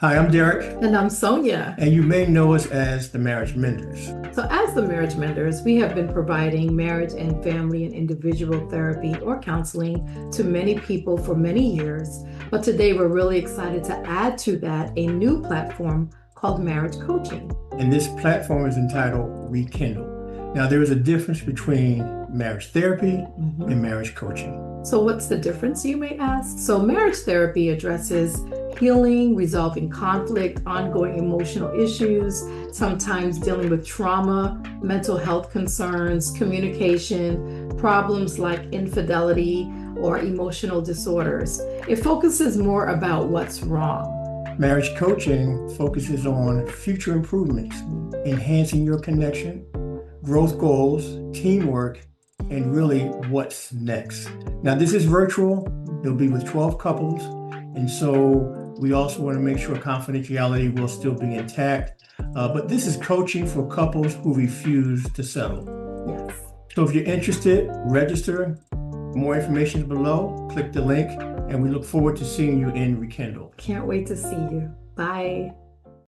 Hi, I'm Derek, And I'm Sonia. and you may know us as the Marriage Menders. So, as the Marriage Menders, we have been providing marriage and family and individual therapy or counseling to many people for many years. But today, we're really excited to add to that a new platform called marriage coaching. And this platform is entitled ReKindle. Now, there is a difference between marriage therapy and marriage coaching. So, what's the difference, you may ask? So, marriage therapy addresses healing, resolving conflict, ongoing emotional issues, sometimes dealing with trauma, mental health concerns, communication, problems like infidelity or emotional disorders. It focuses more about what's wrong. Marriage coaching focuses on future improvements, enhancing your connection, growth goals, teamwork, and really what's next. Now, this is virtual. It'll be with 12 couples. And so we also want to make sure confidentiality will still be intact. But this is coaching for couples who refuse to settle. Yes. So if you're interested, register. More information is below. Click the link, and we look forward to seeing you in ReKindle. Can't wait to see you. Bye.